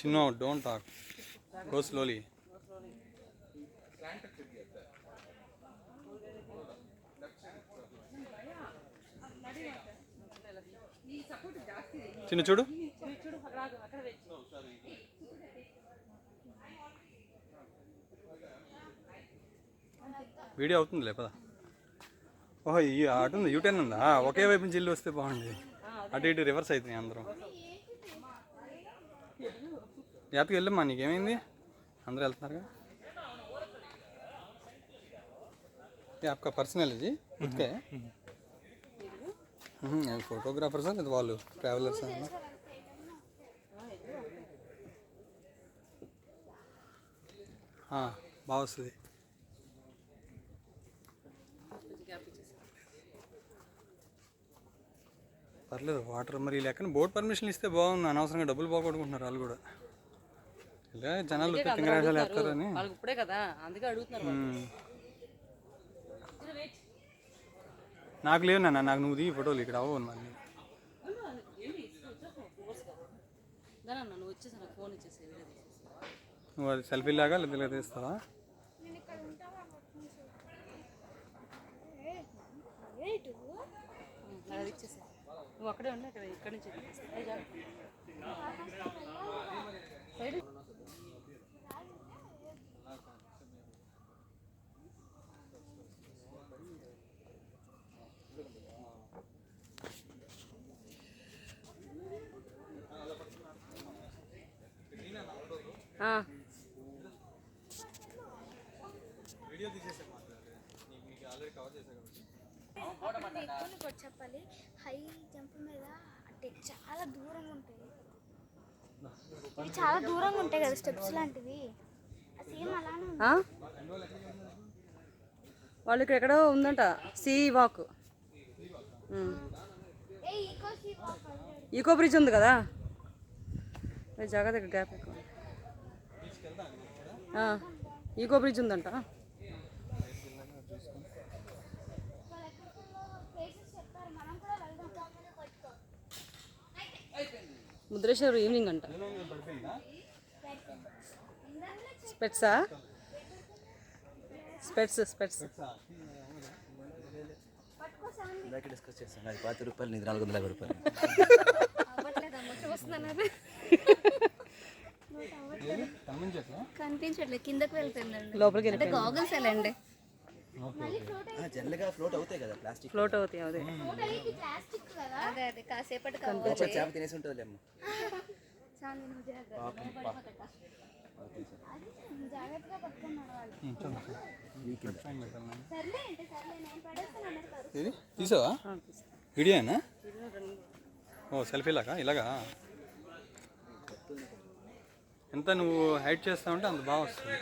చిన్న don't talk, go slowly. చిన్న చూడు, వీడియో అవుతుందిలే పదా. ఓహో ఈ అటు ఉంది, యూటర్న్ ఉందా? ఒకే వైపు నుంచి ఇల్లు వస్తే బాగుంది, అటు ఇటు రివర్స్ అవుతుంది అందరం. జాతకి వెళ్ళమ్మా, నీకేమైంది? అందరూ వెళ్తున్నారుగా. आपका पर्सनल है जी, खुद का है? फोटोग्राफर्स हैं तो వాళ్ళు ట్రావెలర్స్ हैं. బాగా వస్తుంది. పర్లేదు వాటర్. మరి లెక్కన బోట్ పర్మిషన్ ఇస్తే బాగుంది, అనవసరంగా డబ్బులు పోగొట్టుకుంటున్నారు వాళ్ళు కూడా. ఇలా జనాలు తింగరాజాలు వేస్తారని ఇప్పుడే కదా, అందుకే అడుగుతున్నారు. నాకు లేవు నాన్న, నాకు నువ్వు దిగి ఫోటోలు ఇక్కడ అవ్వవు. మరి నువ్వు అది సెల్ఫీ లాగా లేదా తీస్తావా? నువ్వు అక్కడే ఉన్నా, ఇక్కడ నుంచి చెప్పాలి. హై జంప్ మీద అంటే చాలా దూరంగా ఉంటాయి, చాలా దూరంగా ఉంటాయి కదా స్టెప్స్ లాంటివి. సేమ్ అలానే వాళ్ళకి ఎక్కడో ఉందంట సీ వాక్, ఈకో బ్రిడ్జ్ ఉంది కదా, జాగ్రత్త దగ్గర గ్యాప్ ఎక్కువ. ఈకో బ్రిడ్జ్ ఉందంట. ముద్రేశ్వర్ ఈవినింగ్ అంట. స్పెట్సా? స్పెట్స్ డిస్కస్ చేస్తాను. అది 10 రూపాయలు, నీది 450 రూపాయలు. కనిపించట్లేదు, కిందకి వెళ్తుందండి. లోపలికి అంటే గాగల్స్ వెళ్ళండి. జనరల్గా ఫ్లోట్ అవుతాయి కదా, ప్లాస్టిక్ ఫ్లోట్ అవుతాయి. అదే అదే కాసేపటి చేప తినేసి ఉంటుంది అమ్మ. జాగ్రత్తగా పట్టుకున్నాడు వాళ్ళు. తీసావా వీడియోనా? ఓ సెల్ఫీ లాగా ఇలాగా. ఎంత నువ్వు హైట్ చేస్తావంటే అంత బాగా వస్తుంది.